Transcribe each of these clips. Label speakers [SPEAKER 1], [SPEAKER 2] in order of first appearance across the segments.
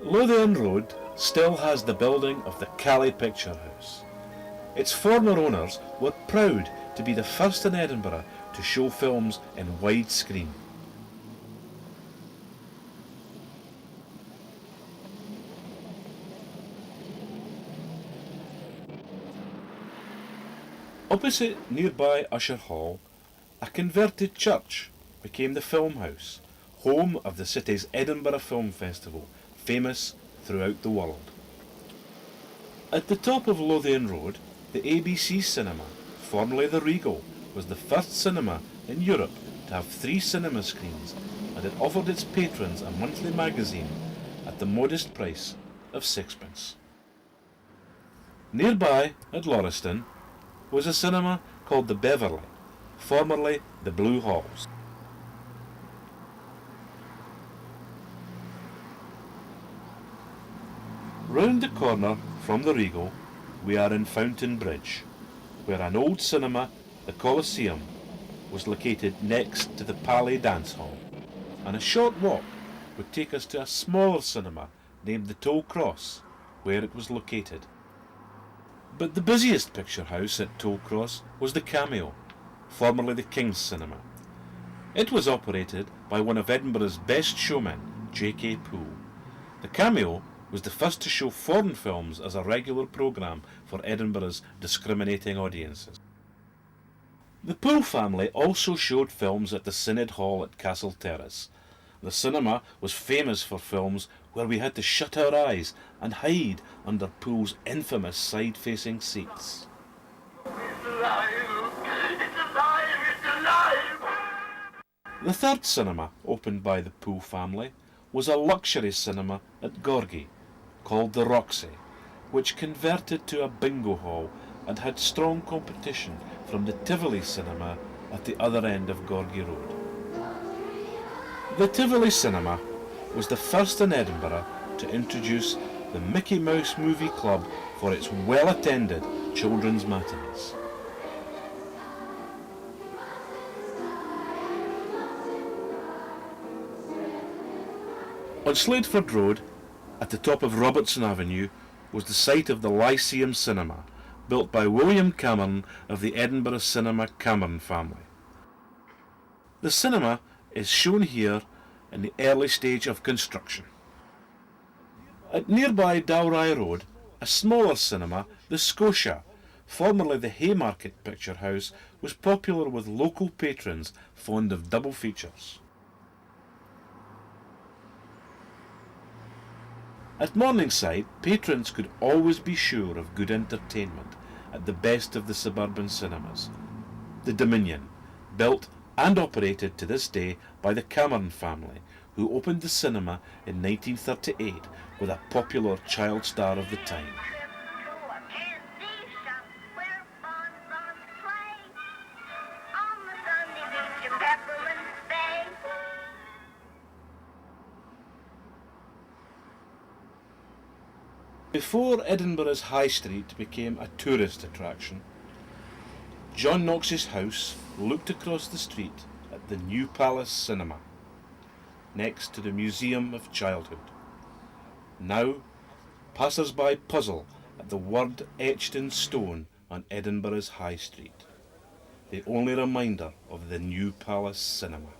[SPEAKER 1] Lothian Road still has the building of the Cally Picture House. Its former owners were proud to be the first in Edinburgh to show films in widescreen. Opposite nearby Usher Hall, a converted church became the Film House, home of the city's Edinburgh Film Festival, famous throughout the world. At the top of Lothian Road, the ABC Cinema, formerly the Regal, was the first cinema in Europe to have 3 cinema screens, and it offered its patrons a monthly magazine at the modest price of 6pence. Nearby, at Lauriston, was a cinema called the Beverley, formerly the Blue Halls. Round the corner from the Regal, we are in Fountain Bridge, where an old cinema, the Coliseum, was located next to the Palais Dance Hall, and a short walk would take us to a smaller cinema named the Toll Cross, where it was located. But the busiest picture house at Toll Cross was the Cameo, formerly the King's Cinema. It was operated by one of Edinburgh's best showmen, J.K. Poole. The Cameo was the first to show foreign films as a regular programme for Edinburgh's discriminating audiences. The Poole family also showed films at the Synod Hall at Castle Terrace. The cinema was famous for films where we had to shut our eyes and hide under Poole's infamous side-facing seats.
[SPEAKER 2] It's alive! It's alive! It's alive!
[SPEAKER 1] The third cinema opened by the Poole family was a luxury cinema at Gorgie, called the Roxy, which converted to a bingo hall and had strong competition from the Tivoli cinema at the other end of Gorgie Road. The Tivoli cinema was the first in Edinburgh to introduce the Mickey Mouse Movie Club for its well-attended children's matinees. On Sladeford Road, at the top of Robertson Avenue, was the site of the Lyceum Cinema, built by William Cameron of the Edinburgh Cinema Cameron family. The cinema is shown here in the early stage of construction. At nearby Dalry Road, a smaller cinema, the Scotia, formerly the Haymarket Picture House, was popular with local patrons fond of double features. At Morningside, patrons could always be sure of good entertainment at the best of the suburban cinemas. The Dominion, built and operated to this day by the Cameron family, who opened the cinema in 1938 with a popular child star of the time. Before Edinburgh's High Street became a tourist attraction, John Knox's house looked across the street at the New Palace Cinema, next to the Museum of Childhood. Now, passers-by puzzle at the word etched in stone on Edinburgh's High Street, the only reminder of the New Palace Cinema.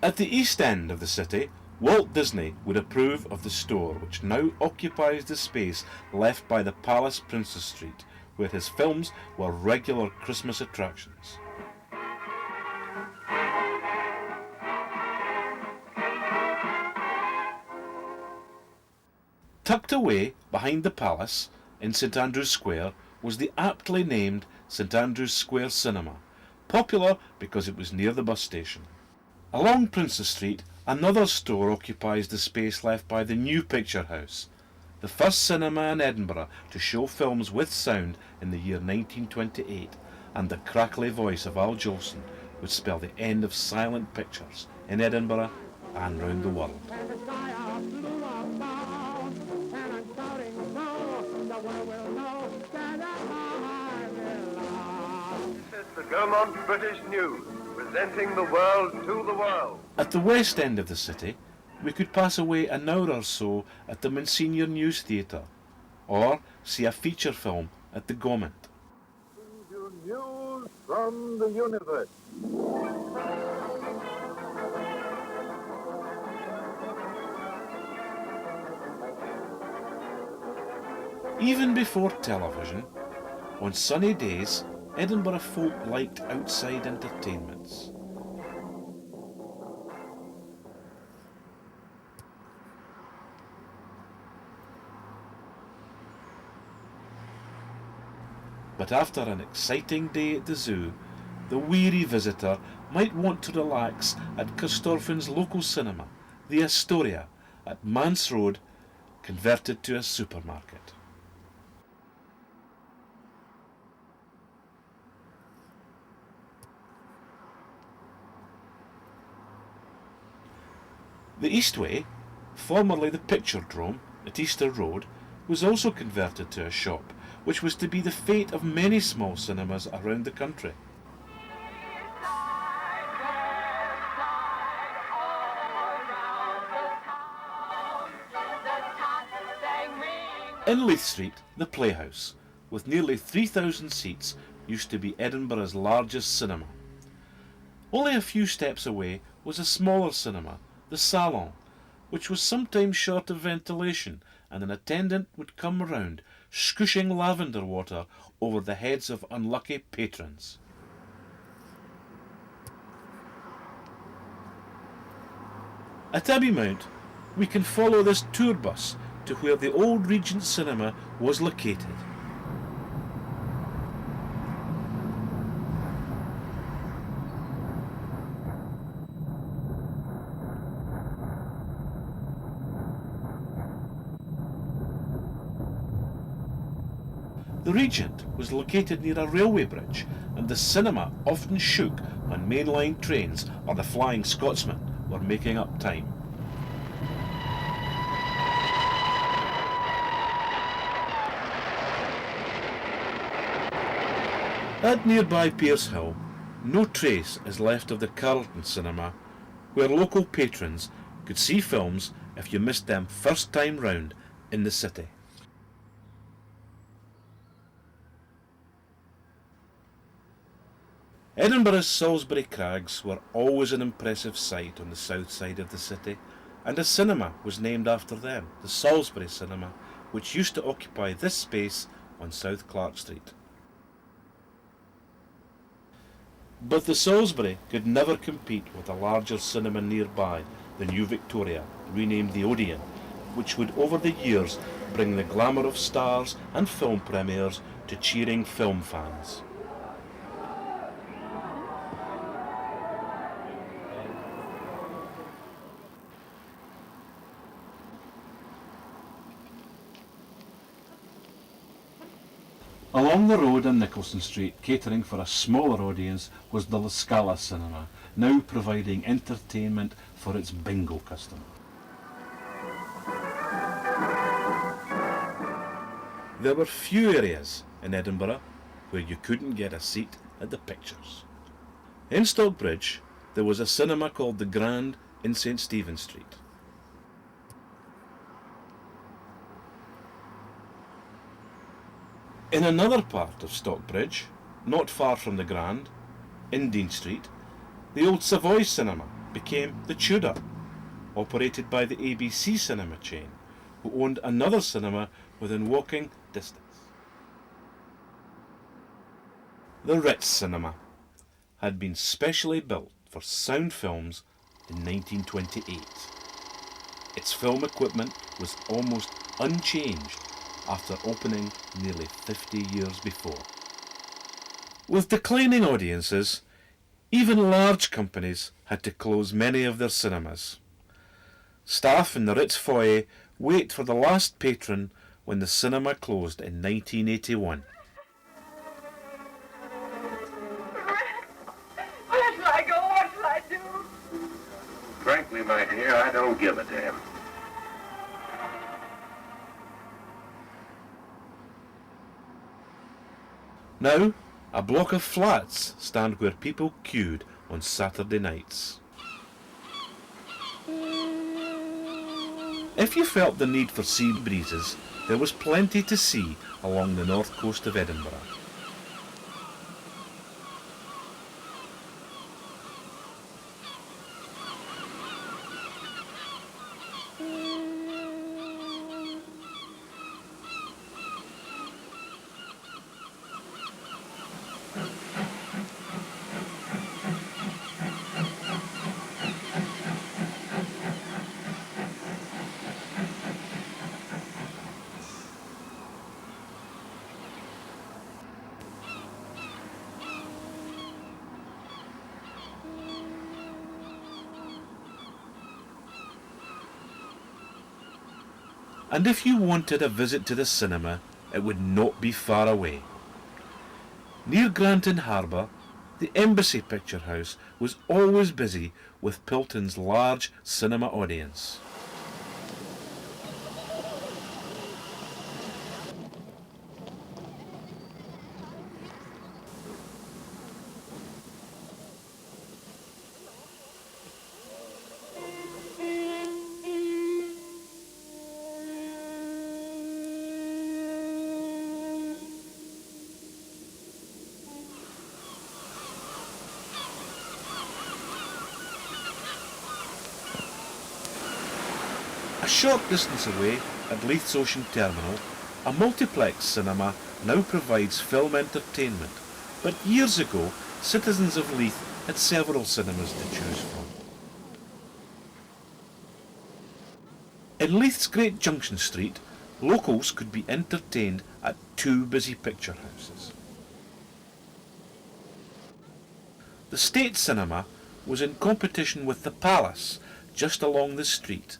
[SPEAKER 1] At the east end of the city, Walt Disney would approve of the store which now occupies the space left by the Palace Princess Street, where his films were regular Christmas attractions. Tucked away behind the palace in St Andrew's Square was the aptly named St Andrew's Square Cinema, popular because it was near the bus station. Along Princess Street, another store occupies the space left by the New Picture House, the first cinema in Edinburgh to show films with sound in the year 1928, and the crackly voice of Al Jolson would spell the end of silent pictures in Edinburgh and round the world.
[SPEAKER 3] And the sky are blue above, and I'm shouting, "Go!" The world will Gaumont British News, presenting the world to the world.
[SPEAKER 1] At the west end of the city, we could pass away an hour or so at the Monsignor News Theatre, or see a feature film at the Gaumont.
[SPEAKER 3] News from the universe.
[SPEAKER 1] Even before television, on sunny days, Edinburgh folk liked outside entertainments. But after an exciting day at the zoo, the weary visitor might want to relax at Corstorphin's local cinema, the Astoria, at Mance Road, converted to a supermarket. The Eastway, formerly the Picturedrome at Easter Road, was also converted to a shop, which was to be the fate of many small cinemas around the country. In Leith Street, the Playhouse, with nearly 3,000 seats, used to be Edinburgh's largest cinema. Only a few steps away was a smaller cinema, the Salon, which was sometimes short of ventilation, and an attendant would come round, scooshing lavender water over the heads of unlucky patrons. At Abbey-Mount, we can follow this tour bus to where the old Regent Cinema was located. The Regent was located near a railway bridge, and the cinema often shook when mainline trains or the Flying Scotsman were making up time. At nearby Pearse Hill, no trace is left of the Carlton Cinema, where local patrons could see films if you missed them first time round in the city. Edinburgh's Salisbury Crags were always an impressive sight on the south side of the city, and a cinema was named after them, the Salisbury Cinema, which used to occupy this space on South Clark Street. But the Salisbury could never compete with a larger cinema nearby, the New Victoria, renamed the Odeon, which would over the years bring the glamour of stars and film premieres to cheering film fans. Along the road on Nicholson Street, catering for a smaller audience, was the La Scala Cinema, now providing entertainment for its bingo customers. There were few areas in Edinburgh where you couldn't get a seat at the pictures. In Stockbridge, there was a cinema called the Grand in St Stephen's Street. In another part of Stockbridge, not far from the Grand, in Dean Street, the old Savoy Cinema became the Tudor, operated by the ABC cinema chain, who owned another cinema within walking distance. The Ritz Cinema had been specially built for sound films in 1928. Its film equipment was almost unchanged after opening nearly 50 years before. With declining audiences, even large companies had to close many of their cinemas. Staff in the Ritz foyer wait for the last patron when the cinema closed in 1981.
[SPEAKER 2] Where shall I go? What shall I do?
[SPEAKER 3] Frankly, my dear, I don't give a damn.
[SPEAKER 1] Now, A block of flats stand where people queued on Saturday nights. If you felt the need for sea breezes, there was plenty to see along the north coast of Edinburgh. And if you wanted a visit to the cinema, it would not be far away. Near Granton Harbour, the Embassy Picture House was always busy with Pilton's large cinema audience. A short distance away, at Leith's Ocean Terminal, a multiplex cinema now provides film entertainment, but years ago, citizens of Leith had several cinemas to choose from. In Leith's Great Junction Street, locals could be entertained at two busy picture houses. The State Cinema was in competition with the Palace just along the street